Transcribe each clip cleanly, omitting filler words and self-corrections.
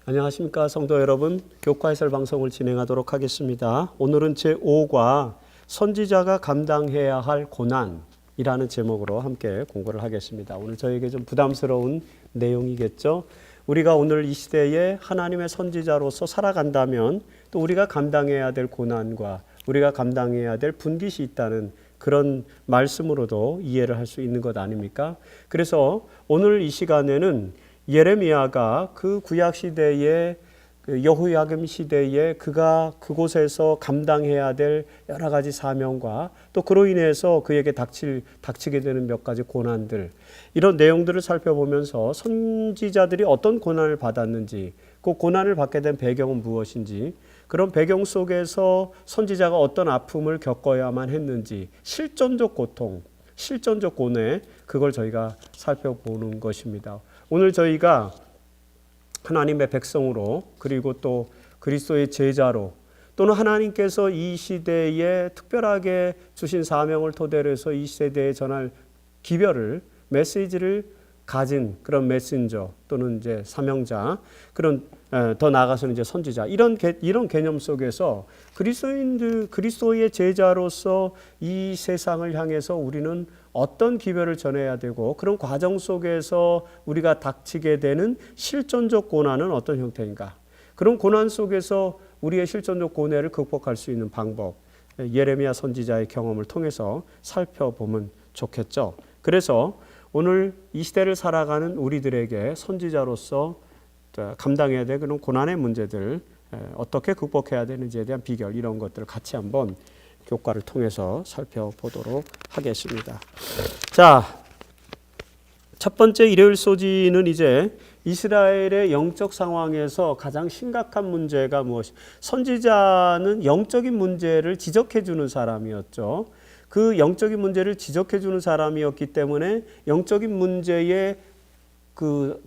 안녕하십니까 성도 여러분, 교과 해설 방송을 진행하도록 하겠습니다. 오늘은 제5과 선지자가 감당해야 할 고난이라는 제목으로 함께 공부를 하겠습니다. 오늘 저에게 좀 부담스러운 내용이겠죠. 우리가 오늘 이 시대에 하나님의 선지자로서 살아간다면 또 우리가 감당해야 될 고난과 우리가 감당해야 될 분깃이 있다는 그런 말씀으로도 이해를 할 수 있는 것 아닙니까? 그래서 오늘 이 시간에는 예레미야가 그 구약 시대의 여호야김 시대에 그가 그곳에서 감당해야 될 여러 가지 사명과 또 그로 인해서 그에게 닥치게 되는 몇 가지 고난들, 이런 내용들을 살펴보면서 선지자들이 어떤 고난을 받았는지, 그 고난을 받게 된 배경은 무엇인지, 그런 배경 속에서 선지자가 어떤 아픔을 겪어야만 했는지, 실존적 고통, 실존적 고뇌, 그걸 저희가 살펴보는 것입니다. 오늘 저희가 하나님의 백성으로, 그리고 또 그리스도의 제자로, 또는 하나님께서 이 시대에 특별하게 주신 사명을 토대로 해서 이 세대에 전할 기별을, 메시지를 가진 그런 메신저 또는 이제 사명자, 그런 더 나아가서는 이제 선지자, 이런 개념 속에서 그리스도의 제자로서 이 세상을 향해서 우리는 어떤 기별을 전해야 되고, 그런 과정 속에서 우리가 닥치게 되는 실존적 고난은 어떤 형태인가, 그런 고난 속에서 우리의 실존적 고뇌를 극복할 수 있는 방법, 예레미야 선지자의 경험을 통해서 살펴보면 좋겠죠. 그래서 오늘 이 시대를 살아가는 우리들에게 선지자로서 감당해야 될 그런 고난의 문제들, 어떻게 극복해야 되는지에 대한 비결, 이런 것들을 같이 한번 교과를 통해서 살펴보도록 하겠습니다. 자, 첫 번째 일요일 소지는 이제 이스라엘의 영적 상황에서 가장 심각한 문제가 무엇이, 선지자는 영적인 문제를 지적해 주는 사람이었죠. 그 영적인 문제를 지적해 주는 사람이었기 때문에 영적인 문제의 그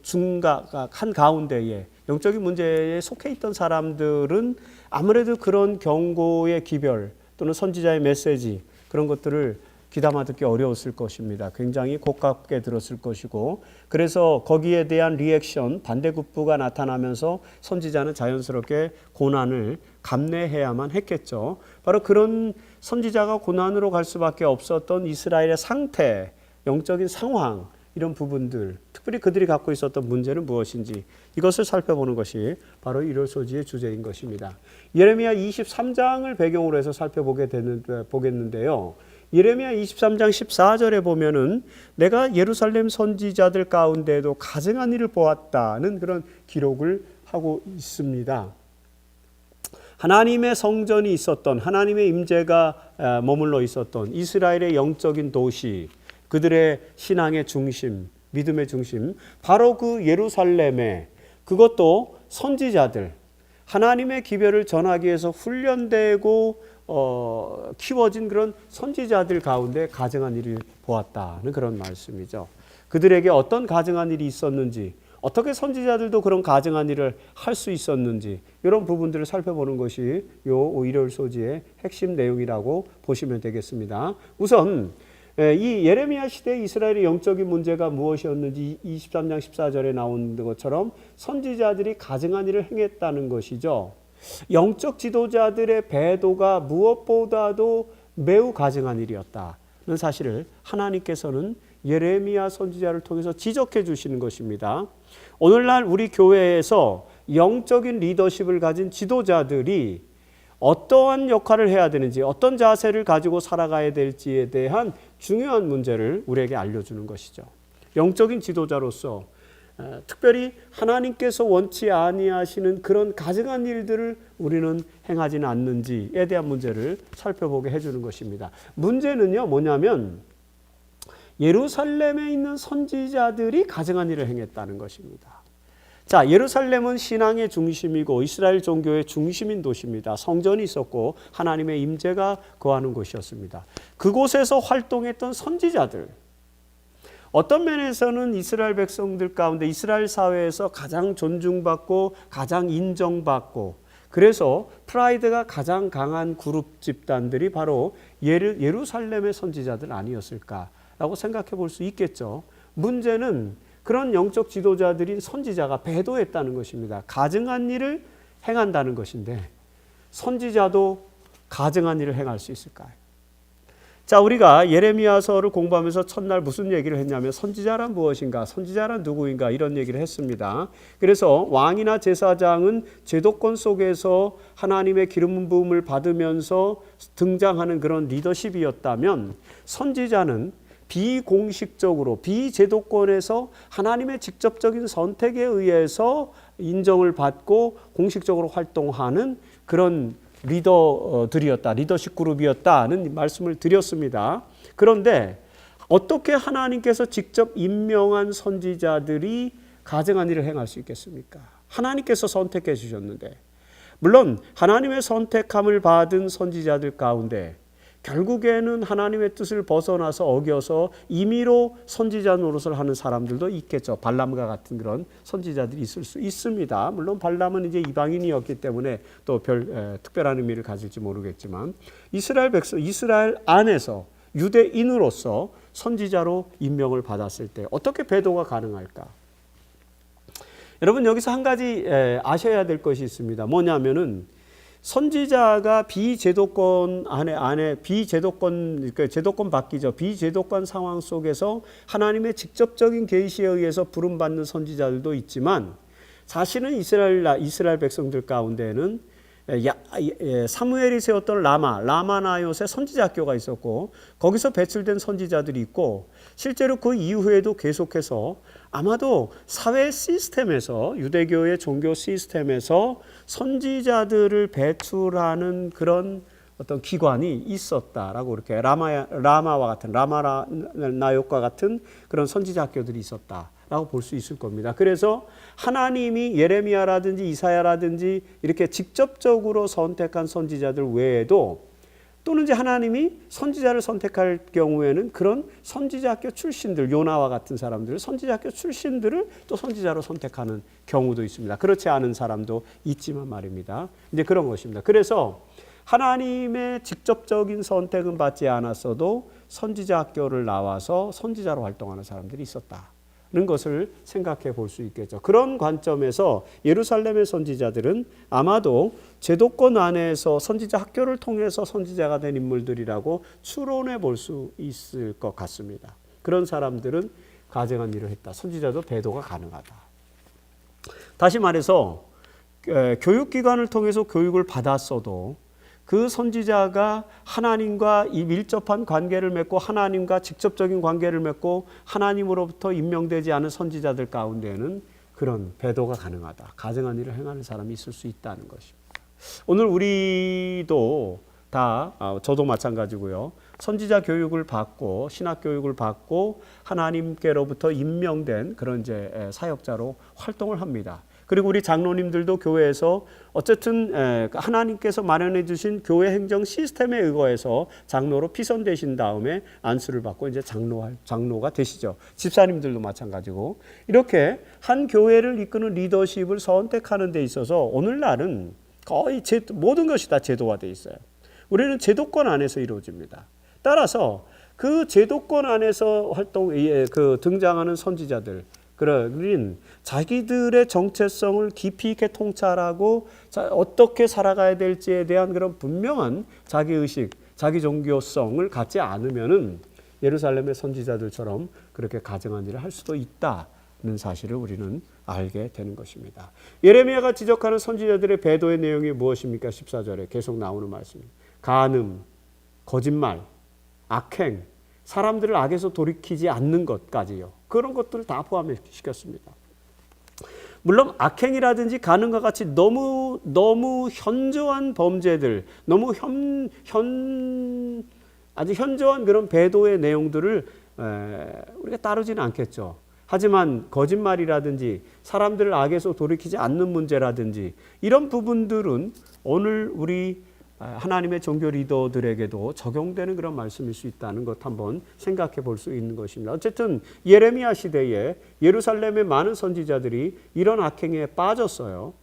한 가운데에, 영적인 문제에 속해 있던 사람들은 아무래도 그런 경고의 기별 또는 선지자의 메시지, 그런 것들을 귀담아 듣기 어려웠을 것입니다. 굉장히 고깝게 들었을 것이고, 그래서 거기에 대한 리액션, 반대급부가 나타나면서 선지자는 자연스럽게 고난을 감내해야만 했겠죠. 바로 그런 선지자가 고난으로 갈 수밖에 없었던 이스라엘의 상태, 영적인 상황, 이런 부분들, 특별히 그들이 갖고 있었던 문제는 무엇인지, 이것을 살펴보는 것이 바로 일요일 소지의 주제인 것입니다. 예레미야 23장을 배경으로 해서 보겠는데요. 예레미야 23장 14절에 보면은 내가 예루살렘 선지자들 가운데도 가증한 일을 보았다는 그런 기록을 하고 있습니다. 하나님의 성전이 있었던, 하나님의 임재가 머물러 있었던 이스라엘의 영적인 도시, 그들의 신앙의 중심, 믿음의 중심, 바로 그 예루살렘에, 그것도 선지자들, 하나님의 기별을 전하기 위해서 훈련되고 키워진 그런 선지자들 가운데 가증한 일을 보았다는 그런 말씀이죠. 그들에게 어떤 가증한 일이 있었는지, 어떻게 선지자들도 그런 가증한 일을 할 수 있었는지, 이런 부분들을 살펴보는 것이 요 일요일 소지의 핵심 내용이라고 보시면 되겠습니다. 우선 이 예레미야 시대 이스라엘의 영적인 문제가 무엇이었는지 23장 14절에 나온 것처럼 선지자들이 가증한 일을 행했다는 것이죠. 영적 지도자들의 배도가 무엇보다도 매우 가증한 일이었다는 사실을 하나님께서는 예레미야 선지자를 통해서 지적해 주시는 것입니다. 오늘날 우리 교회에서 영적인 리더십을 가진 지도자들이 어떠한 역할을 해야 되는지, 어떤 자세를 가지고 살아가야 될지에 대한 중요한 문제를 우리에게 알려주는 것이죠. 영적인 지도자로서 특별히 하나님께서 원치 아니하시는 그런 가증한 일들을 우리는 행하지는 않는지에 대한 문제를 살펴보게 해주는 것입니다. 문제는요, 뭐냐면 예루살렘에 있는 선지자들이 가증한 일을 행했다는 것입니다. 자, 예루살렘은 신앙의 중심이고 이스라엘 종교의 중심인 도시입니다. 성전이 있었고 하나님의 임재가 거하는 곳이었습니다. 그곳에서 활동했던 선지자들, 어떤 면에서는 이스라엘 백성들 가운데 이스라엘 사회에서 가장 존중받고 가장 인정받고, 그래서 프라이드가 가장 강한 그룹 집단들이 바로 예루살렘의 선지자들 아니었을까라고 생각해 볼 수 있겠죠. 문제는 그런 영적 지도자들인 선지자가 배도했다는 것입니다. 가증한 일을 행한다는 것인데 선지자도 가증한 일을 행할 수 있을까요? 자, 우리가 예레미야서를 공부하면서 첫날 무슨 얘기를 했냐면 선지자란 무엇인가, 선지자란 누구인가 이런 얘기를 했습니다. 그래서 왕이나 제사장은 제도권 속에서 하나님의 기름 부음을 받으면서 등장하는 그런 리더십이었다면 선지자는 비공식적으로 비제도권에서 하나님의 직접적인 선택에 의해서 인정을 받고 공식적으로 활동하는 그런 리더들이었다, 리더십 그룹이었다는 말씀을 드렸습니다. 그런데 어떻게 하나님께서 직접 임명한 선지자들이 가증한 일을 행할 수 있겠습니까? 하나님께서 선택해 주셨는데, 물론 하나님의 선택함을 받은 선지자들 가운데 결국에는 하나님의 뜻을 벗어나서 어겨서 임의로 선지자 노릇을 하는 사람들도 있겠죠. 발람과 같은 그런 선지자들이 있을 수 있습니다. 물론 발람은 이제 이방인이었기 때문에 또 특별한 의미를 가질지 모르겠지만 이스라엘 안에서 유대인으로서 선지자로 임명을 받았을 때 어떻게 배도가 가능할까? 여러분 여기서 한 가지 아셔야 될 것이 있습니다. 뭐냐면은 선지자가 비제도권 안에 제도권 바뀌죠. 비제도권 상황 속에서 하나님의 직접적인 계시에 의해서 부름받는 선지자들도 있지만 사실은 이스라엘 백성들 가운데는 사무엘이 세웠던 라마나요스의 선지자 학교가 있었고 거기서 배출된 선지자들이 있고 실제로 그 이후에도 계속해서 아마도 사회 시스템에서 유대교의 종교 시스템에서 선지자들을 배출하는 그런 어떤 기관이 있었다라고 이렇게 라마나요과 같은 그런 선지자 학교들이 있었다라고 볼 수 있을 겁니다. 그래서 하나님이 예레미야라든지 이사야라든지 이렇게 직접적으로 선택한 선지자들 외에도 또는 이제 하나님이 선지자를 선택할 경우에는 그런 선지자학교 출신들, 요나와 같은 사람들을 선지자학교 출신들을 또 선지자로 선택하는 경우도 있습니다. 그렇지 않은 사람도 있지만 말입니다. 이제 그런 것입니다. 그래서 하나님의 직접적인 선택은 받지 않았어도 선지자학교를 나와서 선지자로 활동하는 사람들이 있었다. 는 것을 생각해 볼 수 있겠죠. 그런 관점에서 예루살렘의 선지자들은 아마도 제도권 안에서 선지자 학교를 통해서 선지자가 된 인물들이라고 추론해 볼 수 있을 것 같습니다. 그런 사람들은 가증한 일을 했다. 선지자도 배도가 가능하다. 다시 말해서 교육기관을 통해서 교육을 받았어도 그 선지자가 하나님과 이 밀접한 관계를 맺고 하나님과 직접적인 관계를 맺고 하나님으로부터 임명되지 않은 선지자들 가운데는 그런 배도가 가능하다. 가증한 일을 행하는 사람이 있을 수 있다는 것입니다. 오늘 우리도 다 저도 마찬가지고요. 선지자 교육을 받고 신학 교육을 받고 하나님께로부터 임명된 그런 이제 사역자로 활동을 합니다. 그리고 우리 장로님들도 교회에서 어쨌든 하나님께서 마련해 주신 교회 행정 시스템에 의거해서 장로로 피선되신 다음에 안수를 받고 이제 장로가 되시죠. 집사님들도 마찬가지고 이렇게 한 교회를 이끄는 리더십을 선택하는 데 있어서 오늘날은 거의 모든 것이 다 제도화되어 있어요. 우리는 제도권 안에서 이루어집니다. 따라서 그 제도권 안에서 등장하는 선지자들 그런 자기들의 정체성을 깊이 있게 통찰하고 어떻게 살아가야 될지에 대한 그런 분명한 자기의식, 자기 종교성을 갖지 않으면은 예루살렘의 선지자들처럼 그렇게 가증한 일을 할 수도 있다는 사실을 우리는 알게 되는 것입니다. 예레미야가 지적하는 선지자들의 배도의 내용이 무엇입니까? 14절에 계속 나오는 말씀입니다. 간음, 거짓말, 악행, 사람들을 악에서 돌이키지 않는 것까지요. 그런 것들을 다 포함시켰습니다. 물론 악행이라든지 간음과 같이 너무 현저한 범죄들, 너무 아주 현저한 그런 배도의 내용들을 우리가 따르지는 않겠죠. 하지만 거짓말이라든지 사람들을 악에서 돌이키지 않는 문제라든지 이런 부분들은 오늘 우리 하나님의 종교 리더들에게도 적용되는 그런 말씀일 수 있다는 것 한번 생각해 볼 수 있는 것입니다. 어쨌든 예레미야 시대에 예루살렘의 많은 선지자들이 이런 악행에 빠졌어요.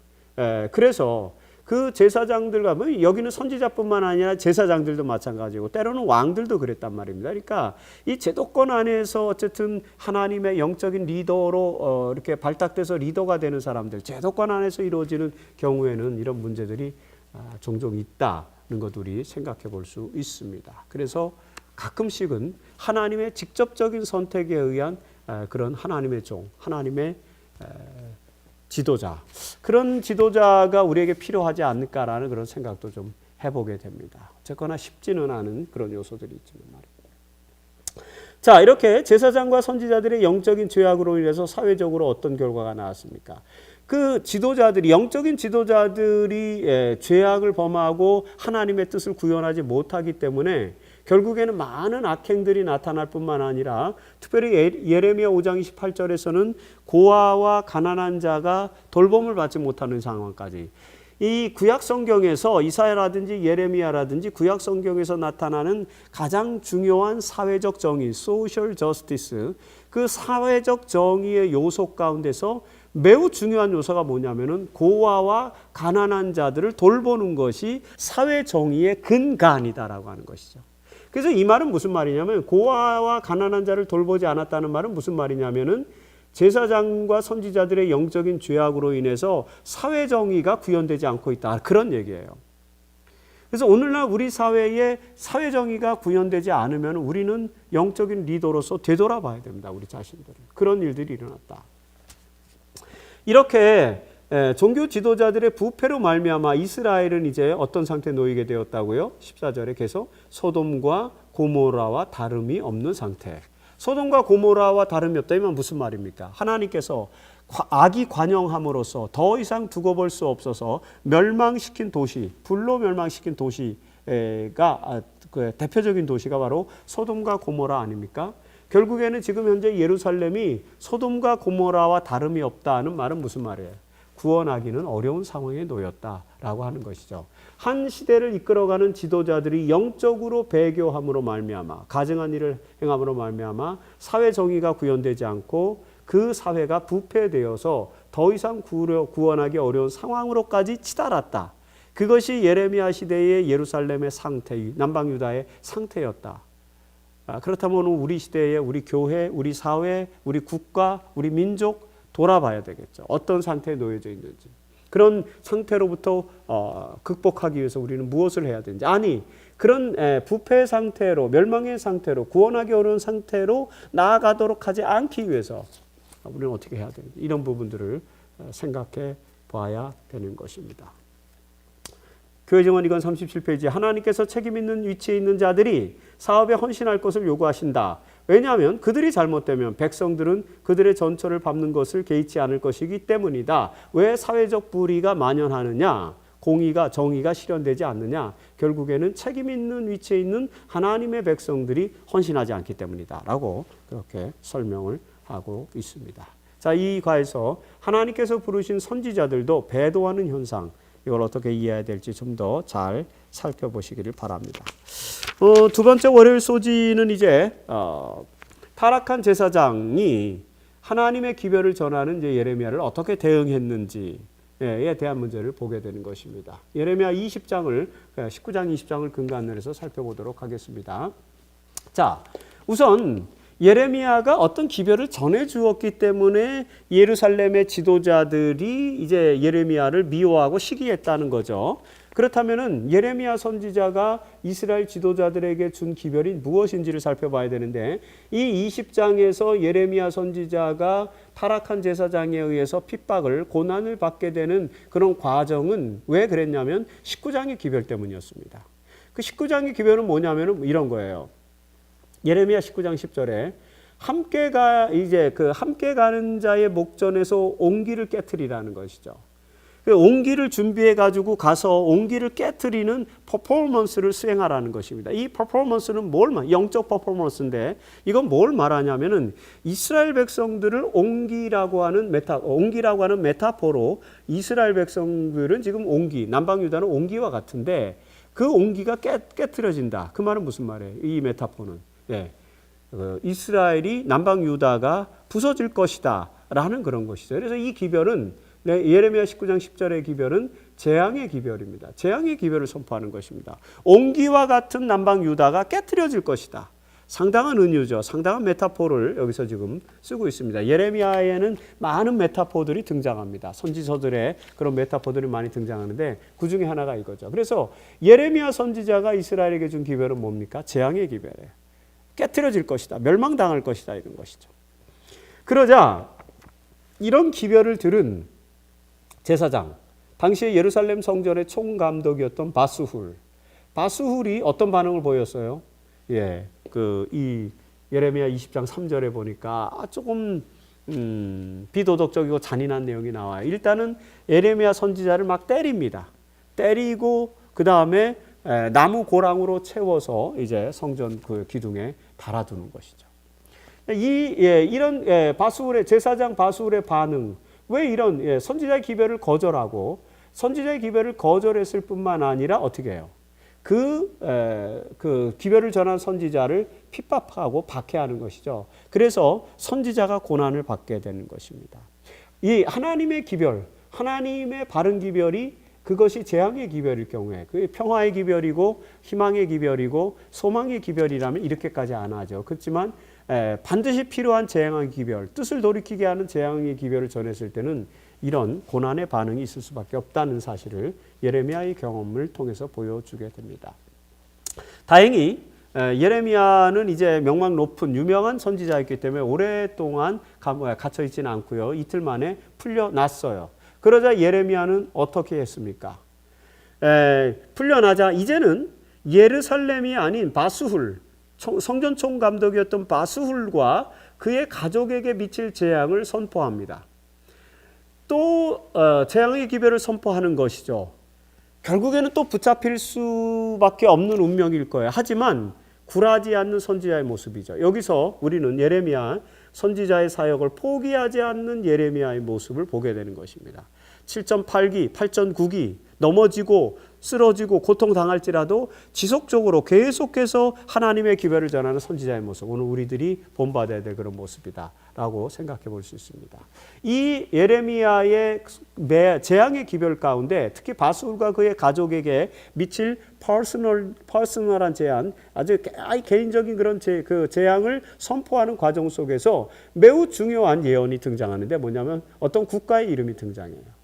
그래서 그 제사장들과 뭐 여기는 선지자뿐만 아니라 제사장들도 마찬가지고 때로는 왕들도 그랬단 말입니다. 그러니까 이 제도권 안에서 어쨌든 하나님의 영적인 리더로 이렇게 발탁돼서 리더가 되는 사람들, 제도권 안에서 이루어지는 경우에는 이런 문제들이 종종 있다는 것 우리 생각해 볼 수 있습니다. 그래서 가끔씩은 하나님의 직접적인 선택에 의한 그런 하나님의 종, 하나님의 지도자, 그런 지도자가 우리에게 필요하지 않을까라는 그런 생각도 좀 해보게 됩니다. 어쨌거나 쉽지는 않은 그런 요소들이 있지만 말입니다. 자, 이렇게 제사장과 선지자들의 영적인 죄악으로 인해서 사회적으로 어떤 결과가 나왔습니까? 그 지도자들이, 영적인 지도자들이 죄악을 범하고 하나님의 뜻을 구현하지 못하기 때문에 결국에는 많은 악행들이 나타날 뿐만 아니라 특별히 예레미야 5장 28절에서는 고아와 가난한 자가 돌봄을 받지 못하는 상황까지, 이 구약 성경에서 이사야라든지 예레미야라든지 구약 성경에서 나타나는 가장 중요한 사회적 정의, 소셜 저스티스, 그 사회적 정의의 요소 가운데서 매우 중요한 요소가 뭐냐면은 고아와 가난한 자들을 돌보는 것이 사회 정의의 근간이다라고 하는 것이죠. 그래서 이 말은 무슨 말이냐면, 고아와 가난한 자를 돌보지 않았다는 말은 무슨 말이냐면은 제사장과 선지자들의 영적인 죄악으로 인해서 사회 정의가 구현되지 않고 있다, 그런 얘기예요. 그래서 오늘날 우리 사회에 사회 정의가 구현되지 않으면 우리는 영적인 리더로서 되돌아봐야 됩니다. 우리 자신들을. 그런 일들이 일어났다. 이렇게 종교 지도자들의 부패로 말미암아 이스라엘은 이제 어떤 상태에 놓이게 되었다고요? 14절에 계속 소돔과 고모라와 다름이 없는 상태. 소돔과 고모라와 다름이 없다. 이건 무슨 말입니까? 하나님께서 악이 관영함으로써 더 이상 두고 볼 수 없어서 멸망시킨 도시, 불로 멸망시킨 도시가 그 대표적인 도시가 바로 소돔과 고모라 아닙니까? 결국에는 지금 현재 예루살렘이 소돔과 고모라와 다름이 없다는 말은 무슨 말이에요? 구원하기는 어려운 상황에 놓였다라고 하는 것이죠. 한 시대를 이끌어가는 지도자들이 영적으로 배교함으로 말미암아, 가증한 일을 행함으로 말미암아 사회 정의가 구현되지 않고 그 사회가 부패되어서 더 이상 구원하기 어려운 상황으로까지 치달았다. 그것이 예레미야 시대의 예루살렘의 상태, 남방 유다의 상태였다. 그렇다면 우리 시대에 우리 교회, 우리 사회, 우리 국가, 우리 민족 돌아봐야 되겠죠. 어떤 상태에 놓여져 있는지. 그런 상태로부터 극복하기 위해서 우리는 무엇을 해야 되는지. 아니, 그런 부패 상태로, 멸망의 상태로, 구원하기 어려운 상태로 나아가도록 하지 않기 위해서 우리는 어떻게 해야 되는지. 이런 부분들을 생각해 봐야 되는 것입니다. 교회정원 2권 37페이지, 하나님께서 책임 있는 위치에 있는 자들이 사업에 헌신할 것을 요구하신다. 왜냐하면 그들이 잘못되면 백성들은 그들의 전처를 밟는 것을 개의치 않을 것이기 때문이다. 왜 사회적 불의가 만연하느냐? 공의가, 정의가 실현되지 않느냐? 결국에는 책임 있는 위치에 있는 하나님의 백성들이 헌신하지 않기 때문이다 라고 그렇게 설명을 하고 있습니다. 자, 이 과에서 하나님께서 부르신 선지자들도 배도하는 현상, 이걸 어떻게 이해해야 될지 좀 더 잘 살펴보시기를 바랍니다. 두 번째 월요일 소지는 이제 타락한 제사장이 하나님의 기별을 전하는 이제 예레미야를 어떻게 대응했는지에 대한 문제를 보게 되는 것입니다. 예레미야 19장 20장을 근간으로 해서 살펴보도록 하겠습니다. 자, 우선 예레미야가 어떤 기별을 전해 주었기 때문에 예루살렘의 지도자들이 이제 예레미야를 미워하고 시기했다는 거죠. 그렇다면은 예레미야 선지자가 이스라엘 지도자들에게 준 기별이 무엇인지를 살펴봐야 되는데, 이 20장에서 예레미야 선지자가 타락한 제사장에 의해서 핍박을, 고난을 받게 되는 그런 과정은 왜 그랬냐면 19장의 기별 때문이었습니다. 그 19장의 기별은 뭐냐면은 이런 거예요. 예레미야 19장 10절에 함께 가는 자의 목전에서 옹기를 깨트리라는 것이죠. 옹기를 준비해 가지고 가서 옹기를 깨트리는 퍼포먼스를 수행하라는 것입니다. 이 퍼포먼스는 영적 퍼포먼스인데 이건 뭘 말하냐면은 이스라엘 백성들을 옹기라고 하는 메타포로, 이스라엘 백성들은 지금 옹기, 남방 유다는 옹기와 같은데 그 옹기가 깨트려진다. 그 말은 무슨 말이에요? 이 메타포는 이스라엘이, 남방 유다가 부서질 것이다 라는 그런 것이죠. 그래서 이 기별은 예레미야 19장 10절의 기별은 재앙의 기별입니다. 재앙의 기별을 선포하는 것입니다. 옹기와 같은 남방 유다가 깨트려질 것이다. 상당한 은유죠. 상당한 메타포를 여기서 지금 쓰고 있습니다. 예레미야에는 많은 메타포들이 등장합니다. 선지서들의 그런 메타포들이 많이 등장하는데 그 중에 하나가 이거죠. 그래서 예레미야 선지자가 이스라엘에게 준 기별은 뭡니까? 재앙의 기별이에요. 깨트려질 것이다. 멸망당할 것이다. 이런 것이죠. 그러자 이런 기별을 들은 제사장, 당시에 예루살렘 성전의 총감독이었던 바스훌이 어떤 반응을 보였어요? 이 예레미야 20장 3절에 보니까 조금 비도덕적이고 잔인한 내용이 나와요. 일단은 예레미야 선지자를 막 때립니다. 때리고 그 다음에 나무 고랑으로 채워서 이제 성전 그 기둥에 달아두는 것이죠. 이런 바스훌의 제사장 바스훌의 반응, 왜 이런 선지자의 기별을 거절하고 선지자의 기별을 거절했을 뿐만 아니라 어떻게 해요? 그 기별을 전한 선지자를 핍박하고 박해하는 것이죠. 그래서 선지자가 고난을 받게 되는 것입니다. 이 하나님의 기별, 하나님의 바른 기별이 그것이 재앙의 기별일 경우에 그게 평화의 기별이고 희망의 기별이고 소망의 기별이라면 이렇게까지 안 하죠. 그렇지만 반드시 필요한 재앙의 기별, 뜻을 돌이키게 하는 재앙의 기별을 전했을 때는 이런 고난의 반응이 있을 수밖에 없다는 사실을 예레미야의 경험을 통해서 보여주게 됩니다. 다행히 예레미야는 이제 명망 높은 유명한 선지자였기 때문에 오랫동안 갇혀 있지는 않고요. 이틀 만에 풀려났어요. 그러자 예레미야는 어떻게 했습니까? 풀려나자 이제는 예루살렘이 아닌 바스훌, 성전 총감독이었던 바스훌과 그의 가족에게 미칠 재앙을 선포합니다. 또 재앙의 기별을 선포하는 것이죠. 결국에는 또 붙잡힐 수밖에 없는 운명일 거예요. 하지만 굴하지 않는 선지자의 모습이죠. 여기서 우리는 예레미야 선지자의 사역을 포기하지 않는 예레미야의 모습을 보게 되는 것입니다. 7.8기, 8.9기 넘어지고 쓰러지고 고통당할지라도 지속적으로 계속해서 하나님의 기별을 전하는 선지자의 모습, 오늘 우리들이 본받아야 될 그런 모습이다라고 생각해 볼 수 있습니다. 이 예레미야의 재앙의 기별 가운데 특히 바스훌과 그의 가족에게 미칠 퍼스널한 재앙, 아주 개인적인 그런 재앙을 선포하는 과정 속에서 매우 중요한 예언이 등장하는데 뭐냐면 어떤 국가의 이름이 등장해요.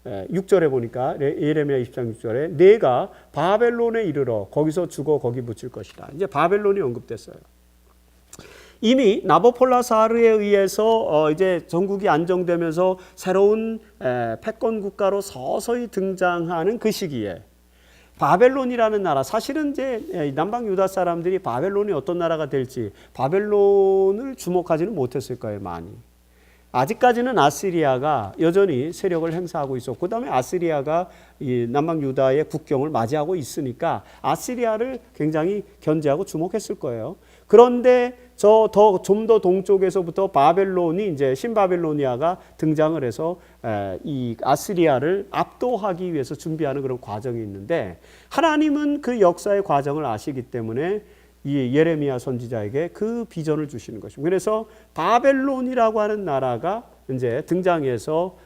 6절에 보니까 예레미야 20장 6절에 내가 바벨론에 이르러 거기서 죽어 거기 묻힐 것이다. 이제 바벨론이 언급됐어요. 이미 나보폴라사르에 의해서 이제 전국이 안정되면서 새로운 패권 국가로 서서히 등장하는 그 시기에 바벨론이라는 나라, 사실은 이제 남방 유다 사람들이 바벨론이 어떤 나라가 될지 바벨론을 주목하지는 못했을 거예요, 많이. 아직까지는 아시리아가 여전히 세력을 행사하고 있었고, 그 다음에 아시리아가 이 남방 유다의 국경을 맞이하고 있으니까 아시리아를 굉장히 견제하고 주목했을 거예요. 그런데 좀 더 동쪽에서부터 바벨론이 이제 신바벨로니아가 등장을 해서 이 아시리아를 압도하기 위해서 준비하는 그런 과정이 있는데, 하나님은 그 역사의 과정을 아시기 때문에 이 예레미야 선지자에게 그 비전을 주시는 것입니다. 그래서 바벨론이라고 하는 나라가 이제 등장해서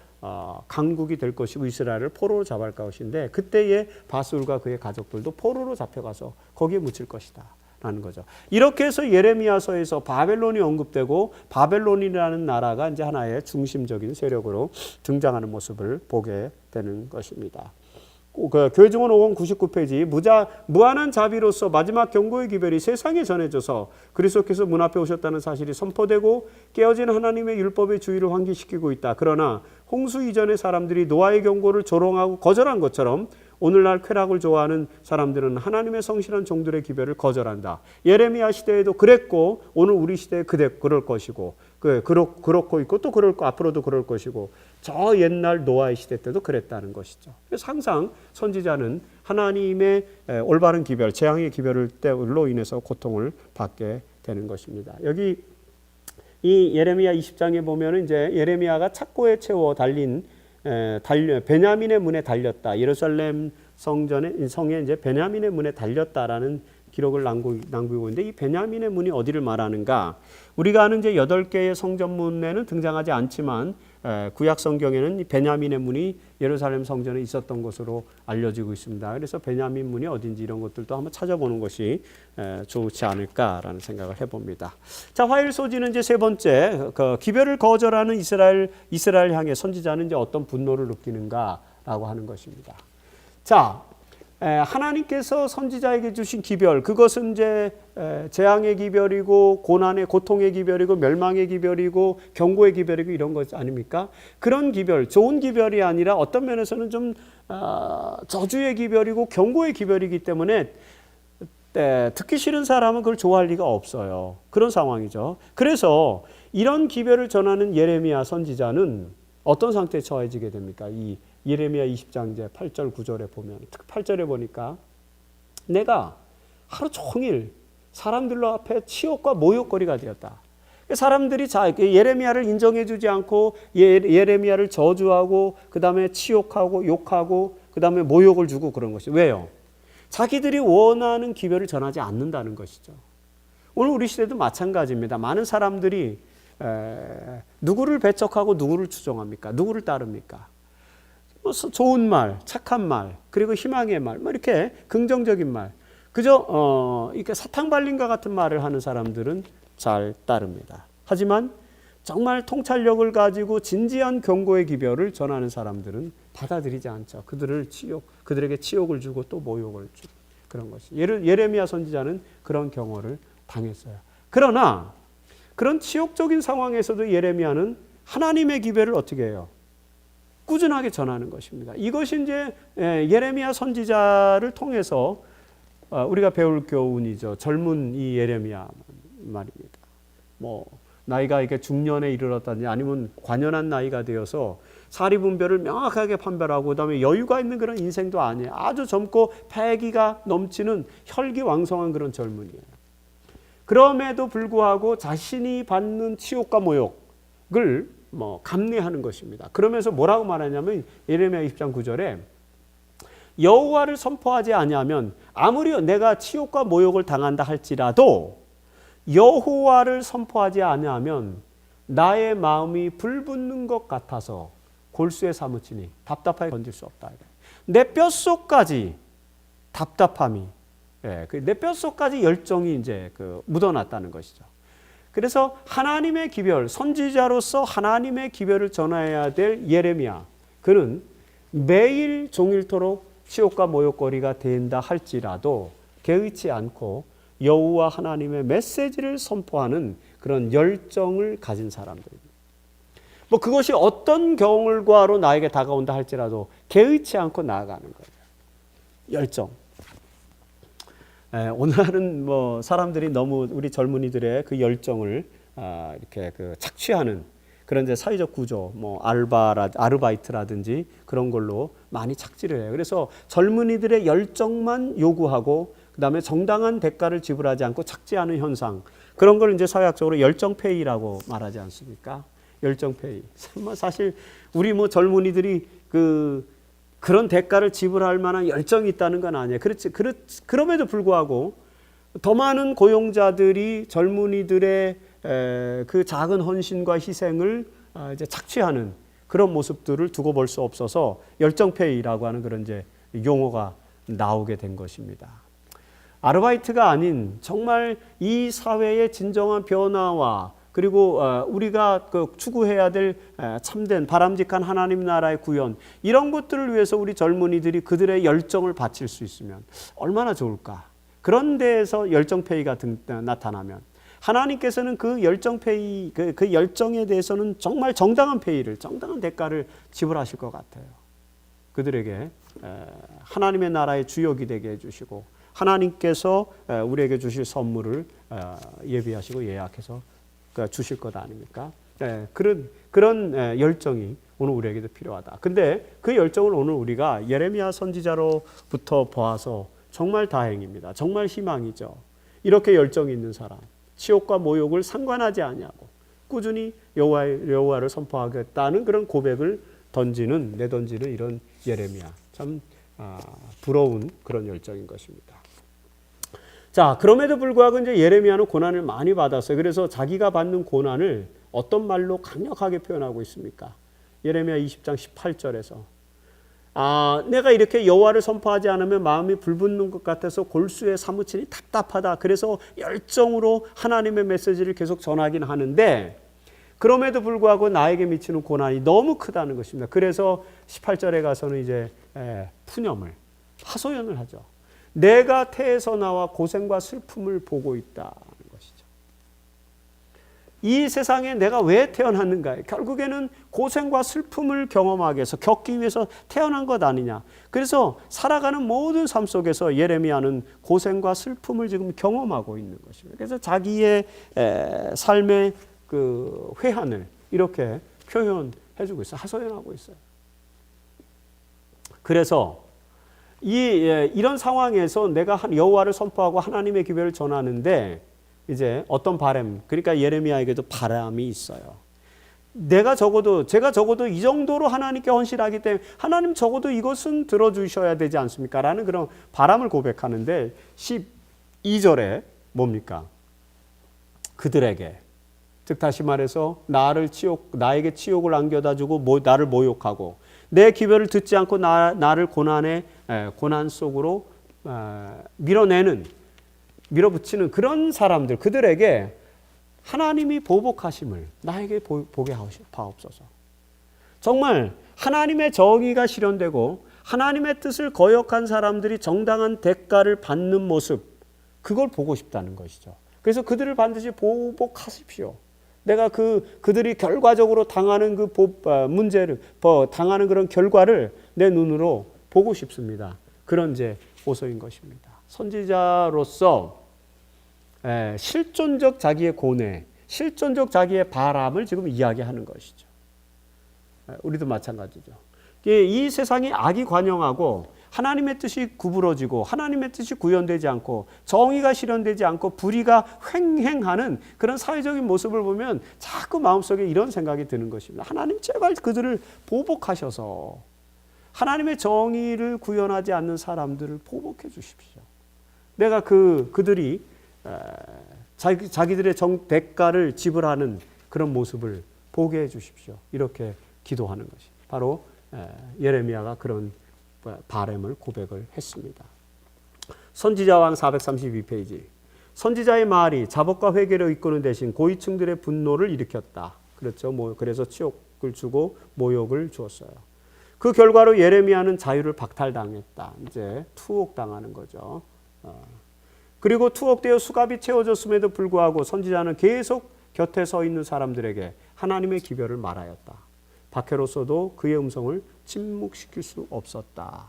강국이 될 것이고 이스라엘을 포로로 잡아갈 것인데, 그때의 바스훌과 그의 가족들도 포로로 잡혀가서 거기에 묻힐 것이다 라는 거죠. 이렇게 해서 예레미야서에서 바벨론이 언급되고 바벨론이라는 나라가 이제 하나의 중심적인 세력으로 등장하는 모습을 보게 되는 것입니다. 교회증언 5권 99페이지 무한한 자비로서 마지막 경고의 기별이 세상에 전해져서 그리스도께서 문 앞에 오셨다는 사실이 선포되고 깨어진 하나님의 율법의 주의를 환기시키고 있다. 그러나 홍수 이전의 사람들이 노아의 경고를 조롱하고 거절한 것처럼 오늘날 쾌락을 좋아하는 사람들은 하나님의 성실한 종들의 기별을 거절한다. 예레미야 시대에도 그랬고 오늘 우리 시대에 그럴 것이고 그렇고 있고 또 그럴 거 앞으로도 그럴 것이고 저 옛날 노아의 시대 때도 그랬다는 것이죠. 그래서 항상 선지자는 하나님의 올바른 기별, 재앙의 기별로 인해서 고통을 받게 되는 것입니다. 여기 이 예레미야 20장에 보면 이제 예레미야가 착고에 채워 베냐민의 문에 달렸다. 예루살렘 성에 이제 베냐민의 문에 달렸다라는 기록을 남기고 있는데 이 베냐민의 문이 어디를 말하는가? 우리가 아는 이제 8개의 성전문에는 등장하지 않지만 구약 성경에는 이 베냐민의 문이 예루살렘 성전에 있었던 것으로 알려지고 있습니다. 그래서 베냐민 문이 어딘지 이런 것들도 한번 찾아보는 것이 좋지 않을까라는 생각을 해봅니다. 자, 화일 소지는 이제 세 번째, 그 기별을 거절하는 이스라엘 향해 선지자는 이제 어떤 분노를 느끼는가라고 하는 것입니다. 자, 하나님께서 선지자에게 주신 기별, 그것은 이제 재앙의 기별이고 고난의 고통의 기별이고 멸망의 기별이고 경고의 기별이고 이런 것 아닙니까? 그런 기별, 좋은 기별이 아니라 어떤 면에서는 좀 저주의 기별이고 경고의 기별이기 때문에 듣기 싫은 사람은 그걸 좋아할 리가 없어요. 그런 상황이죠. 그래서 이런 기별을 전하는 예레미야 선지자는 어떤 상태에 처해지게 됩니까? 이 예레미야 20장 이제 8절 9절에 보면, 특히 8절에 보니까 내가 하루 종일 사람들로 앞에 치욕과 모욕거리가 되었다. 사람들이 예레미야를 인정해 주지 않고 예레미야를 저주하고 그 다음에 치욕하고 욕하고 그 다음에 모욕을 주고 그런 것이 왜요? 자기들이 원하는 기별을 전하지 않는다는 것이죠. 오늘 우리 시대도 마찬가지입니다. 많은 사람들이 누구를 배척하고 누구를 추종합니까? 누구를 따릅니까? 좋은 말, 착한 말, 그리고 희망의 말, 뭐 이렇게 긍정적인 말, 그저 이렇게 사탕발림과 같은 말을 하는 사람들은 잘 따릅니다. 하지만 정말 통찰력을 가지고 진지한 경고의 기별을 전하는 사람들은 받아들이지 않죠. 그들에게 치욕을 주고 또 모욕을 주고 그런 것이. 예레미야 선지자는 그런 경험을 당했어요. 그러나 그런 치욕적인 상황에서도 예레미야는 하나님의 기별을 어떻게 해요? 꾸준하게 전하는 것입니다. 이것이 이제 예레미야 선지자를 통해서 우리가 배울 교훈이죠. 젊은 이 예레미야 말입니다. 뭐 나이가 이렇게 중년에 이르렀다든지 아니면 관연한 나이가 되어서 사리분별을 명확하게 판별하고 그다음에 여유가 있는 그런 인생도 아니에요. 아주 젊고 패기가 넘치는 혈기왕성한 그런 젊은이에요. 그럼에도 불구하고 자신이 받는 치욕과 모욕을 감내하는 것입니다. 그러면서 뭐라고 말하냐면 예레미야 20장 9절에 여호와를 선포하지 아니하면 아무리 내가 치욕과 모욕을 당한다 할지라도 여호와를 선포하지 아니하면 나의 마음이 불붙는 것 같아서 골수에 사무치니 답답하게 건질 수 없다. 내 뼛속까지 답답함이, 내 뼛속까지 열정이 이제 묻어났다는 것이죠. 그래서 하나님의 기별, 선지자로서 하나님의 기별을 전해야 될 예레미야, 그는 매일 종일토록 치욕과 모욕거리가 된다 할지라도 개의치 않고 여호와 하나님의 메시지를 선포하는 그런 열정을 가진 사람들입니다. 그것이 어떤 결과로 나에게 다가온다 할지라도 개의치 않고 나아가는 거예요. 열정. 오늘은 사람들이 너무 우리 젊은이들의 그 열정을 이렇게 착취하는 그런 이제 사회적 구조, 아르바이트라든지 그런 걸로 많이 착취를 해요. 그래서 젊은이들의 열정만 요구하고 그다음에 정당한 대가를 지불하지 않고 착취하는 현상, 그런 걸 이제 사회학적으로 열정페이라고 말하지 않습니까? 열정페이. 사실 우리 젊은이들이 그런 대가를 지불할 만한 열정이 있다는 건 아니에요. 그럼에도 불구하고 더 많은 고용자들이 젊은이들의 그 작은 헌신과 희생을 이제 착취하는 그런 모습들을 두고 볼 수 없어서 열정페이라고 하는 그런 이제 용어가 나오게 된 것입니다. 아르바이트가 아닌 정말 이 사회의 진정한 변화와 그리고 우리가 추구해야 될 참된 바람직한 하나님 나라의 구현, 이런 것들을 위해서 우리 젊은이들이 그들의 열정을 바칠 수 있으면 얼마나 좋을까. 그런 데에서 열정페이가 나타나면 하나님께서는 그 열정페이, 그 열정에 대해서는 정말 정당한 대가를 지불하실 것 같아요. 그들에게 하나님의 나라의 주역이 되게 해주시고 하나님께서 우리에게 주실 선물을 예비하시고 예약해서 주실 것 아닙니까? 그런 열정이 오늘 우리에게도 필요하다. 근데 그 열정을 오늘 우리가 예레미야 선지자로부터 보아서 정말 다행입니다. 정말 희망이죠. 이렇게 열정이 있는 사람, 치욕과 모욕을 상관하지 아니하고 꾸준히 여호와를 선포하겠다는 그런 고백을 내던지는 이런 예레미야, 참 부러운 그런 열정인 것입니다. 자, 그럼에도 불구하고 이제 예레미야는 고난을 많이 받았어요. 그래서 자기가 받는 고난을 어떤 말로 강력하게 표현하고 있습니까? 예레미야 20장 18절에서 내가 이렇게 여호와를 선포하지 않으면 마음이 불붙는 것 같아서 골수에 사무치니 답답하다. 그래서 열정으로 하나님의 메시지를 계속 전하긴 하는데 그럼에도 불구하고 나에게 미치는 고난이 너무 크다는 것입니다. 그래서 18절에 가서는 이제 푸념을, 하소연을 하죠. 내가 태에서 나와 고생과 슬픔을 보고 있다는 것이죠. 이 세상에 내가 왜 태어났는가? 결국에는 고생과 슬픔을 경험하기 위해서, 겪기 위해서 태어난 것 아니냐. 그래서 살아가는 모든 삶 속에서 예레미야는 고생과 슬픔을 지금 경험하고 있는 것입니다. 그래서 자기의 삶의 그 회한을 이렇게 표현해주고 있어요. 하소연하고 있어요. 그래서 이런 상황에서 내가 여호와를 선포하고 하나님의 기별을 전하는데 이제 어떤 바람, 그러니까 예레미야에게도 바람이 있어요. 제가 적어도 이 정도로 하나님께 헌신하기 때문에 하나님 적어도 이것은 들어주셔야 되지 않습니까? 라는 그런 바람을 고백하는데 12절에 뭡니까? 그들에게, 즉 다시 말해서 나에게 치욕을 안겨다 주고 나를 모욕하고 내 기별을 듣지 않고 나를 고난 속으로 밀어붙이는 그런 사람들, 그들에게 하나님이 보복하심을 나에게 보게 하옵소서. 정말 하나님의 정의가 실현되고 하나님의 뜻을 거역한 사람들이 정당한 대가를 받는 모습, 그걸 보고 싶다는 것이죠. 그래서 그들을 반드시 보복하십시오. 내가 그들이 결과적으로 당하는 문제를, 당하는 그런 결과를 내 눈으로 보고 싶습니다. 그런 이제 호소인 것입니다. 선지자로서 실존적 자기의 고뇌, 실존적 자기의 바람을 지금 이야기하는 것이죠. 우리도 마찬가지죠. 이 세상이 악이 관영하고 하나님의 뜻이 구부러지고 하나님의 뜻이 구현되지 않고 정의가 실현되지 않고 불의가 횡행하는 그런 사회적인 모습을 보면 자꾸 마음속에 이런 생각이 드는 것입니다. 하나님 제발 그들을 보복하셔서 하나님의 정의를 구현하지 않는 사람들을 보복해 주십시오. 내가 그들이 자기들의 대가를 지불하는 그런 모습을 보게 해 주십시오. 이렇게 기도하는 것이 바로 예레미야가 그런 바람을 고백을 했습니다. 선지자왕 432페이지. 선지자의 말이 자복과 회개를 이끄는 대신 고위층들의 분노를 일으켰다. 그렇죠. 그래서 치욕을 주고 모욕을 주었어요. 그 결과로 예레미야는 자유를 박탈당했다. 이제 투옥당하는 거죠. 그리고 투옥되어 수갑이 채워졌음에도 불구하고 선지자는 계속 곁에 서 있는 사람들에게 하나님의 기별을 말하였다. 박해로서도 그의 음성을 침묵시킬 수 없었다.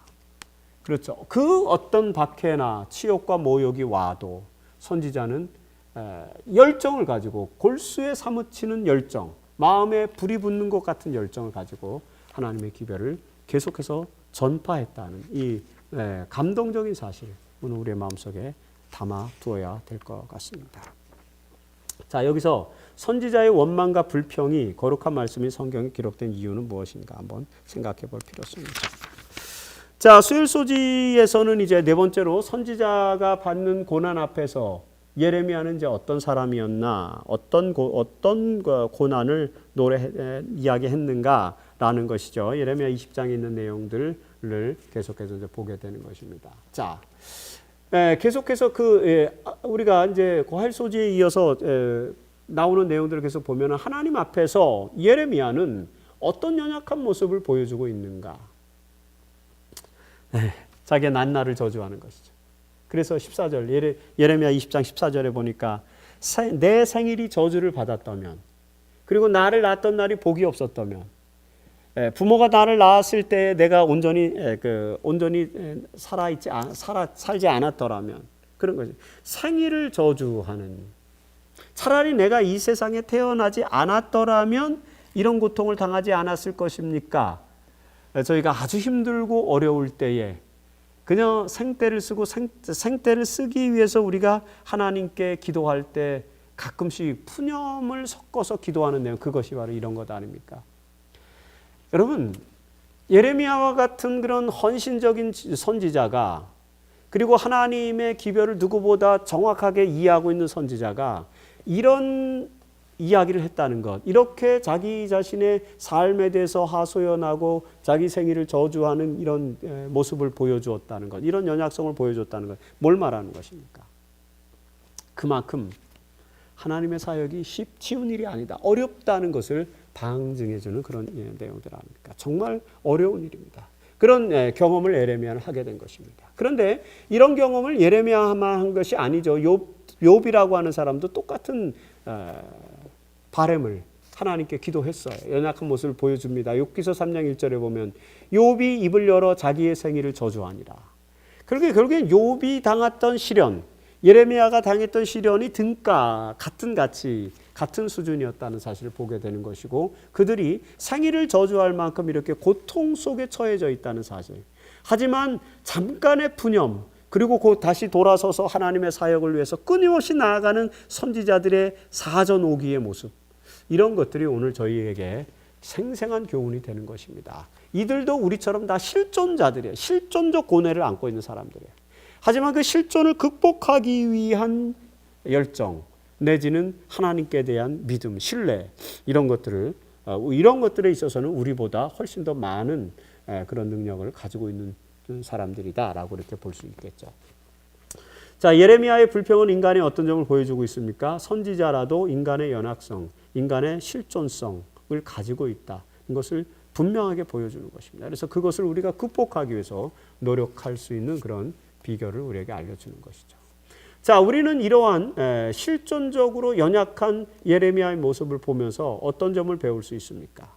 그렇죠. 그 어떤 박해나 치욕과 모욕이 와도 선지자는 열정을 가지고 골수에 사무치는 열정, 마음에 불이 붙는 것 같은 열정을 가지고 하나님의 기별을 계속해서 전파했다는 이 감동적인 사실, 오늘 우리의 마음속에 담아 두어야 될 것 같습니다. 자, 여기서 선지자의 원망과 불평이 거룩한 말씀이 성경에 기록된 이유는 무엇인가 한번 생각해 볼 필요가 있습니다. 자, 수일소지에서는 이제 네 번째로 선지자가 받는 고난 앞에서 예레미야는 이제 어떤 사람이었나, 어떤 고난을 이야기했는가라는 것이죠. 예레미야 20장에 있는 내용들을 계속해서 이제 보게 되는 것입니다. 자, 계속해서 우리가 이제 고할소지에 이어서 나오는 내용들을 계속 보면 하나님 앞에서 예레미야는 어떤 연약한 모습을 보여주고 있는가? 자기의 낱날을 저주하는 것이죠. 그래서 14절 예레미야 20장 14절에 보니까 내 생일이 저주를 받았다면, 그리고 나를 낳았던 날이 복이 없었다면, 부모가 나를 낳았을 때 내가 온전히 살지 않았더라면, 그런 거죠. 생일을 저주하는, 차라리 내가 이 세상에 태어나지 않았더라면 이런 고통을 당하지 않았을 것입니까? 저희가 아주 힘들고 어려울 때에 그냥 생떼를 쓰고 생떼를 쓰기 위해서 우리가 하나님께 기도할 때 가끔씩 푸념을 섞어서 기도하는 내용, 그것이 바로 이런 것 아닙니까? 여러분, 예레미야와 같은 그런 헌신적인 선지자가 그리고 하나님의 기별을 누구보다 정확하게 이해하고 있는 선지자가 이런 이야기를 했다는 것, 이렇게 자기 자신의 삶에 대해서 하소연하고 자기 생일을 저주하는 이런 모습을 보여주었다는 것, 이런 연약성을 보여줬다는 것, 뭘 말하는 것입니까? 그만큼 하나님의 사역이 쉬운 일이 아니다, 어렵다는 것을 방증해주는 그런 내용들 아닙니까? 정말 어려운 일입니다. 그런 경험을 예레미야는 하게 된 것입니다. 그런데 이런 경험을 예레미야만 한 것이 아니죠. 욥이라고 하는 사람도 똑같은 바램을 하나님께 기도했어요. 연약한 모습을 보여줍니다. 욥기서 3장 1절에 보면 욥이 입을 열어 자기의 생일을 저주하니라. 결국엔 욥이 당했던 시련, 예레미야가 당했던 시련이 등가 같은 가치, 같은 수준이었다는 사실을 보게 되는 것이고, 그들이 생일을 저주할 만큼 이렇게 고통 속에 처해져 있다는 사실. 하지만 잠깐의 푸념, 그리고 곧 다시 돌아서서 하나님의 사역을 위해서 끊임없이 나아가는 선지자들의 사전오기의 모습, 이런 것들이 오늘 저희에게 생생한 교훈이 되는 것입니다. 이들도 우리처럼 다 실존자들이에요. 실존적 고뇌를 안고 있는 사람들이에요. 하지만 그 실존을 극복하기 위한 열정, 내지는 하나님께 대한 믿음, 신뢰, 이런 것들에 있어서는 우리보다 훨씬 더 많은 그런 능력을 가지고 있는 사람들이다라고 이렇게 볼 수 있겠죠. 자, 예레미야의 불평은 인간의 어떤 점을 보여주고 있습니까? 선지자라도 인간의 연약성, 인간의 실존성을 가지고 있다. 이것을 분명하게 보여주는 것입니다. 그래서 그것을 우리가 극복하기 위해서 노력할 수 있는 그런 비결을 우리에게 알려주는 것이죠. 자, 우리는 이러한 실존적으로 연약한 예레미야의 모습을 보면서 어떤 점을 배울 수 있습니까?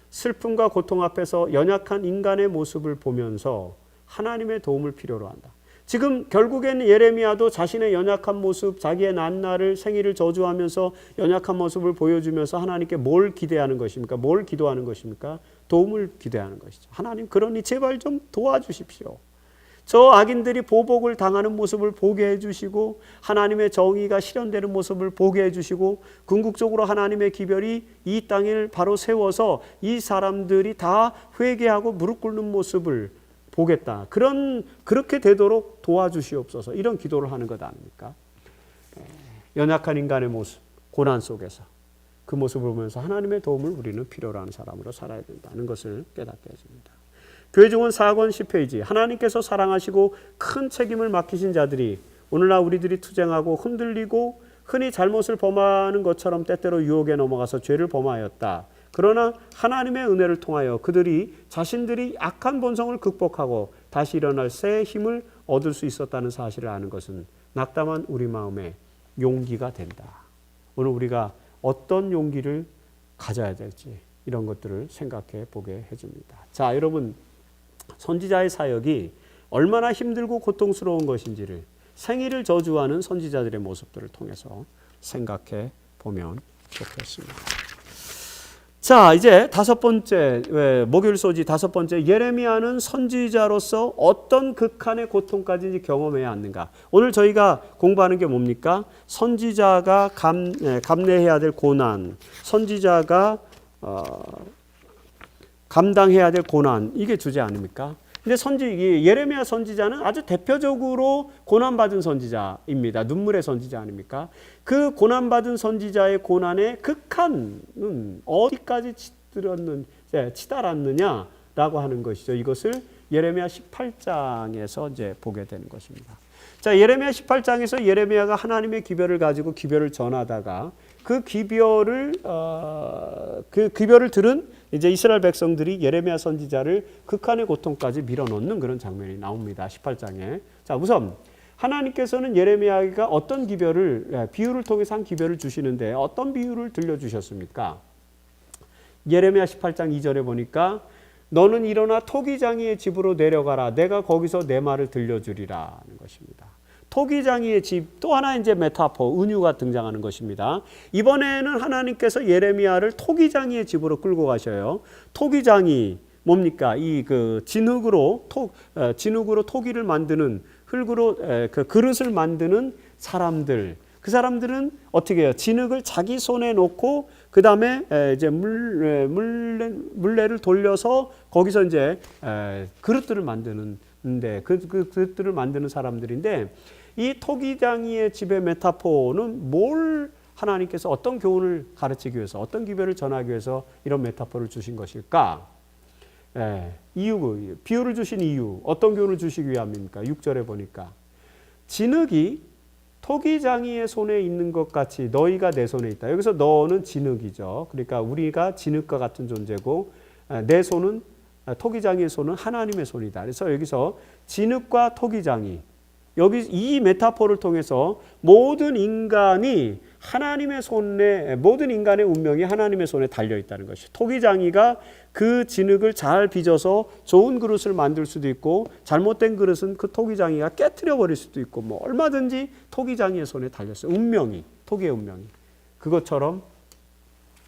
슬픔과 고통 앞에서 연약한 인간의 모습을 보면서 하나님의 도움을 필요로 한다. 지금 결국에는 예레미야도 자신의 연약한 모습, 자기의 낱날을 생일을 저주하면서 연약한 모습을 보여주면서 하나님께 뭘 기대하는 것입니까? 뭘 기도하는 것입니까? 도움을 기대하는 것이죠. 하나님, 그러니 제발 좀 도와주십시오. 저 악인들이 보복을 당하는 모습을 보게 해주시고 하나님의 정의가 실현되는 모습을 보게 해주시고 궁극적으로 하나님의 기별이 이 땅을 바로 세워서 이 사람들이 다 회개하고 무릎 꿇는 모습을 보겠다. 그렇게 되도록 도와주시옵소서. 이런 기도를 하는 것 아닙니까? 연약한 인간의 모습, 고난 속에서 그 모습을 보면서 하나님의 도움을 우리는 필요로 하는 사람으로 살아야 된다는 것을 깨닫게 해줍니다. 교회증언 4권 10페이지, 하나님께서 사랑하시고 큰 책임을 맡기신 자들이 오늘날 우리들이 투쟁하고 흔들리고 흔히 잘못을 범하는 것처럼 때때로 유혹에 넘어가서 죄를 범하였다. 그러나 하나님의 은혜를 통하여 그들이 자신들이 악한 본성을 극복하고 다시 일어날 새 힘을 얻을 수 있었다는 사실을 아는 것은 낙담한 우리 마음에 용기가 된다. 오늘 우리가 어떤 용기를 가져야 될지 이런 것들을 생각해 보게 해줍니다. 자, 여러분, 선지자의 사역이 얼마나 힘들고 고통스러운 것인지를 생일을 저주하는 선지자들의 모습들을 통해서 생각해 보면 좋겠습니다. 자, 이제 목요일 소지 5번째, 예레미야는 선지자로서 어떤 극한의 고통까지 경험해야 하는가. 오늘 저희가 공부하는 게 뭡니까? 선지자가 감내해야 될 고난, 선지자가 감당해야 될 고난, 이게 주제 아닙니까? 근데 예레미야 선지자는 아주 대표적으로 고난받은 선지자입니다. 눈물의 선지자 아닙니까? 그 고난받은 선지자의 고난의 극한은 어디까지 치달았느냐라고 하는 것이죠. 이것을 예레미야 18장에서 이제 보게 되는 것입니다. 자, 예레미야 18장에서 예레미야가 하나님의 기별을 가지고 기별을 전하다가 그 기별을 들은 이제 이스라엘 백성들이 예레미야 선지자를 극한의 고통까지 밀어넣는 그런 장면이 나옵니다. 18장에. 자, 우선 하나님께서는 예레미야가 어떤 비유를 통해서 한 기별을 주시는데 어떤 비유를 들려주셨습니까? 예레미야 18장 2절에 보니까 너는 일어나 토기장이의 집으로 내려가라. 내가 거기서 내 말을 들려주리라 하는 것입니다. 토기장이의 집, 또 하나 이제 메타포, 은유가 등장하는 것입니다. 이번에는 하나님께서 예레미야를 토기장이의 집으로 끌고 가셔요. 토기장이 뭡니까? 진흙으로 토기를 만드는, 흙으로 그 그릇을 만드는 사람들. 그 사람들은 어떻게 해요? 진흙을 자기 손에 놓고 그 다음에 이제 물레를 돌려서 거기서 이제 그릇들을 만드는 그들을 만드는 사람들인데 이 토기장이의 집의 메타포는 뭘 하나님께서 어떤 교훈을 가르치기 위해서 어떤 기별을 전하기 위해서 이런 메타포를 주신 것일까? 비유를 주신 이유 어떤 교훈을 주시기 위함입니까? 6절에 보니까 진흙이 토기장이의 손에 있는 것 같이 너희가 내 손에 있다. 여기서 너는 진흙이죠. 그러니까 우리가 진흙과 같은 존재고 내 손은 토기장이의 손은 하나님의 손이다. 그래서 여기서 진흙과 토기장이 여기 이 메타포를 통해서 모든 인간의 운명이 하나님의 손에 달려 있다는 것이죠. 토기장이가 그 진흙을 잘 빚어서 좋은 그릇을 만들 수도 있고 잘못된 그릇은 그 토기장이가 깨트려 버릴 수도 있고 뭐 얼마든지 토기장이의 손에 달렸어요. 토기의 운명이. 그것처럼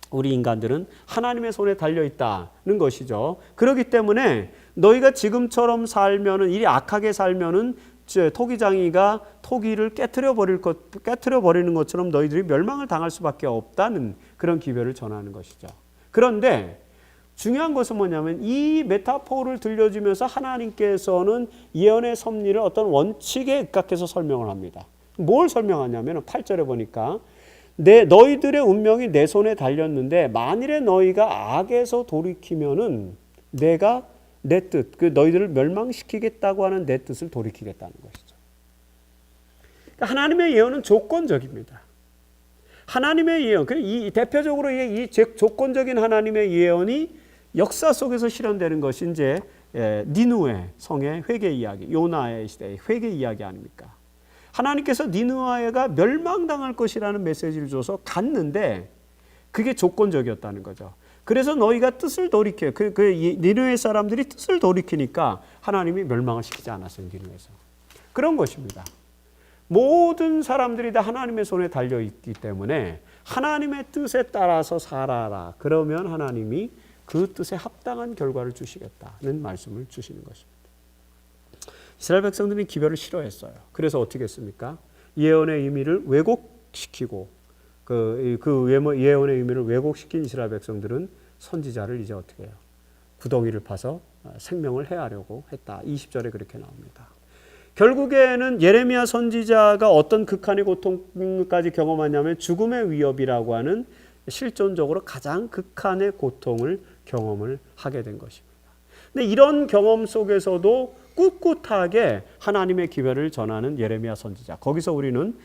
우리 인간들은 하나님의 손에 달려 있다는 것이죠. 그렇기 때문에 너희가 지금처럼 살면은 이리 악하게 살면은 토기장이가 토기를 깨트려 버리는 것처럼 너희들이 멸망을 당할 수밖에 없다는 그런 기별을 전하는 것이죠. 그런데 중요한 것은 뭐냐면 이 메타포를 들려주면서 하나님께서는 예언의 섭리를 어떤 원칙에 입각해서 설명을 합니다. 뭘 설명하냐면 8절에 보니까 너희들의 운명이 내 손에 달렸는데 만일에 너희가 악에서 돌이키면은 내가 내 뜻, 너희들을 멸망시키겠다고 하는 내 뜻을 돌이키겠다는 것이죠. 그러니까 하나님의 예언은 조건적입니다. 하나님의 예언, 대표적으로 이 조건적인 하나님의 예언이 역사 속에서 실현되는 것이 이제 니느웨 성의 회개 이야기, 요나의 시대의 회개 이야기 아닙니까? 하나님께서 니느웨가 멸망당할 것이라는 메시지를 줘서 갔는데 그게 조건적이었다는 거죠. 그래서 너희가 뜻을 돌이켜 니느웨 사람들이 뜻을 돌이키니까 하나님이 멸망을 시키지 않았어요. 니느웨에서. 그런 것입니다. 모든 사람들이 다 하나님의 손에 달려 있기 때문에 하나님의 뜻에 따라서 살아라. 그러면 하나님이 그 뜻에 합당한 결과를 주시겠다는 말씀을 주시는 것입니다. 이스라엘 백성들이 기별을 싫어했어요. 그래서 어떻게 했습니까? 예언의 의미를 왜곡시키고 예언의 의미를 왜곡시킨 이스라엘 백성들은 선지자를 이제 어떻게 해요? 구덩이를 파서 생명을 해하려고 했다. 20절에 그렇게 나옵니다. 결국에는 예레미야 선지자가 어떤 극한의 고통까지 경험하냐면 죽음의 위협이라고 하는 실존적으로 가장 극한의 고통을 경험을 하게 된 것입니다. 근데 이런 경험 속에서도 꿋꿋하게 하나님의 기별을 전하는 예레미야 선지자. 거기서 우리는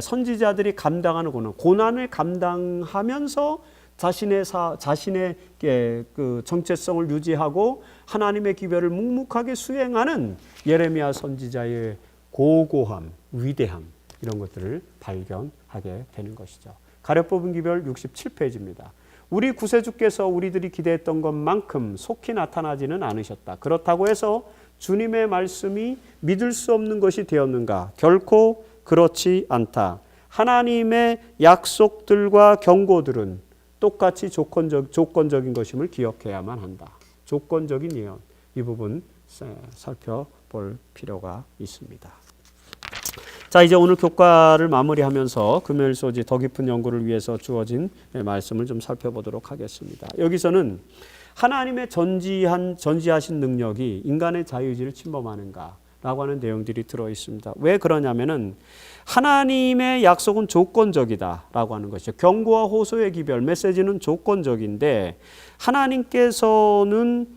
선지자들이 감당하는 고난을 감당하면서 자신의 그 정체성을 유지하고 하나님의 기별을 묵묵하게 수행하는 예레미야 선지자의 고고함, 위대함 이런 것들을 발견하게 되는 것이죠. 가려 뽑은 기별 67페이지입니다. 우리 구세주께서 우리들이 기대했던 것만큼 속히 나타나지는 않으셨다. 그렇다고 해서 주님의 말씀이 믿을 수 없는 것이 되었는가? 결코 그렇지 않다. 하나님의 약속들과 경고들은 똑같이 조건적인 것임을 기억해야만 한다. 조건적인 예언. 이 부분 살펴볼 필요가 있습니다. 자, 이제 오늘 교과를 마무리하면서 금요일 소지 더 깊은 연구를 위해서 주어진 말씀을 좀 살펴보도록 하겠습니다. 여기서는 하나님의 전지하신 능력이 인간의 자유의지를 침범하는가라고 하는 내용들이 들어 있습니다. 왜 그러냐면은 하나님의 약속은 조건적이다라고 하는 것이죠. 경고와 호소의 기별, 메시지는 조건적인데 하나님께서는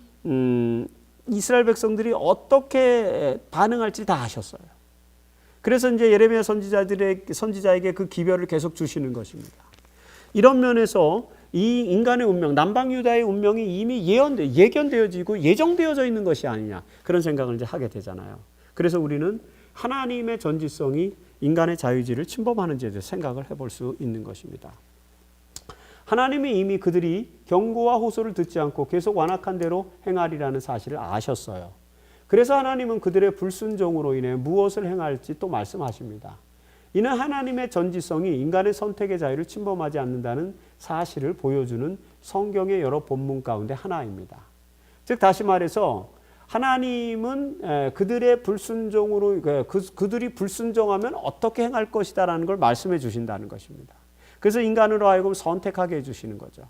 이스라엘 백성들이 어떻게 반응할지 다 아셨어요. 그래서 이제 예레미야 선지자에게 그 기별을 계속 주시는 것입니다. 이런 면에서 이 인간의 운명, 남방 유다의 운명이 이미 예견되어지고 예정되어져 있는 것이 아니냐 그런 생각을 이제 하게 되잖아요. 그래서 우리는 하나님의 전지성이 인간의 자유의지를 침범하는지에 대해서 생각을 해볼 수 있는 것입니다. 하나님이 이미 그들이 경고와 호소를 듣지 않고 계속 완악한 대로 행하리라는 사실을 아셨어요. 그래서 하나님은 그들의 불순종으로 인해 무엇을 행할지 또 말씀하십니다. 이는 하나님의 전지성이 인간의 선택의 자유를 침범하지 않는다는 사실을 보여주는 성경의 여러 본문 가운데 하나입니다. 즉 다시 말해서 하나님은 그들의 불순종으로 그들이 불순종하면 어떻게 행할 것이다라는 걸 말씀해 주신다는 것입니다. 그래서 인간으로 하여금 선택하게 해주시는 거죠.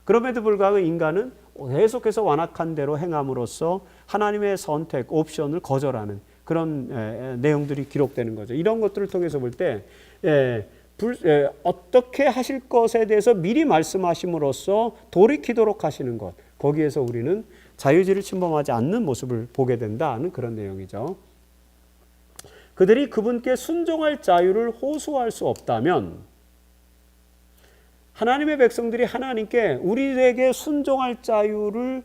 그럼에도 불구하고 인간은 계속해서 완악한 대로 행함으로써 하나님의 선택, 옵션을 거절하는 그런 내용들이 기록되는 거죠. 이런 것들을 통해서 볼 때 어떻게 하실 것에 대해서 미리 말씀하심으로써 돌이키도록 하시는 것, 거기에서 우리는 자유의지를 침범하지 않는 모습을 보게 된다는 그런 내용이죠. 그들이 그분께 순종할 자유를 호소할 수 없다면 하나님의 백성들이 하나님께 우리에게 순종할 자유를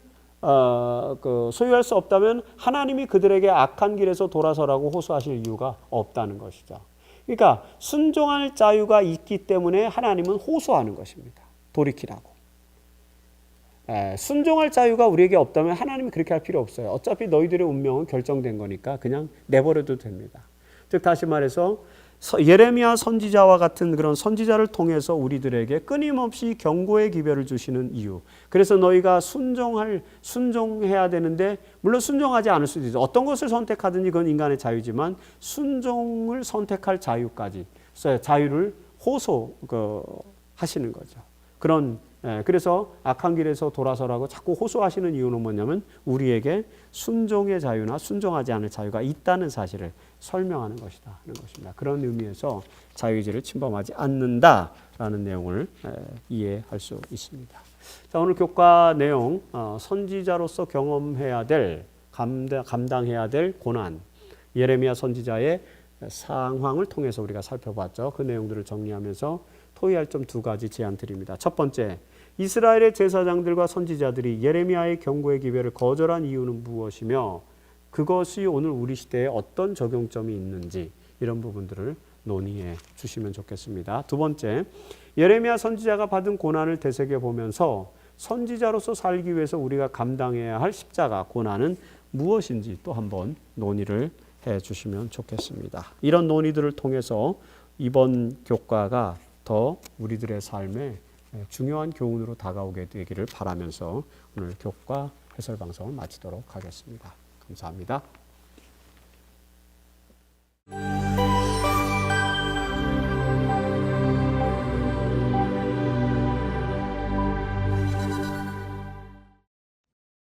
소유할 수 없다면 하나님이 그들에게 악한 길에서 돌아서라고 호소하실 이유가 없다는 것이죠. 그러니까 순종할 자유가 있기 때문에 하나님은 호소하는 것입니다. 돌이키라고. 순종할 자유가 우리에게 없다면 하나님이 그렇게 할 필요 없어요. 어차피 너희들의 운명은 결정된 거니까 그냥 내버려도 됩니다. 즉 다시 말해서 예레미야 선지자와 같은 그런 선지자를 통해서 우리들에게 끊임없이 경고의 기별을 주시는 이유. 그래서 너희가 순종해야 되는데 물론 순종하지 않을 수도 있어. 어떤 것을 선택하든지 그건 인간의 자유지만 순종을 선택할 자유까지 자유를 호소하시는 거죠. 그래서 악한 길에서 돌아서라고 자꾸 호소하시는 이유는 뭐냐면 우리에게 순종의 자유나 순종하지 않을 자유가 있다는 사실을 설명하는 것이다 하는 것입니다. 그런 의미에서 자유의지를 침범하지 않는다라는 내용을 이해할 수 있습니다. 자, 오늘 교과 내용 선지자로서 경험해야 될 감당해야 될 고난, 예레미야 선지자의 상황을 통해서 우리가 살펴봤죠. 그 내용들을 정리하면서 토의할 점 두 가지 제안 드립니다. 첫 번째, 이스라엘의 제사장들과 선지자들이 예레미야의 경고의 기별을 거절한 이유는 무엇이며 그것이 오늘 우리 시대에 어떤 적용점이 있는지 이런 부분들을 논의해 주시면 좋겠습니다. 두 번째, 예레미야 선지자가 받은 고난을 되새겨 보면서 선지자로서 살기 위해서 우리가 감당해야 할 십자가 고난은 무엇인지 또 한번 논의를 해 주시면 좋겠습니다. 이런 논의들을 통해서 이번 교과가 더 우리들의 삶에 중요한 교훈으로 다가오게 되기를 바라면서 오늘 교과 해설 방송을 마치도록 하겠습니다. 감사합니다.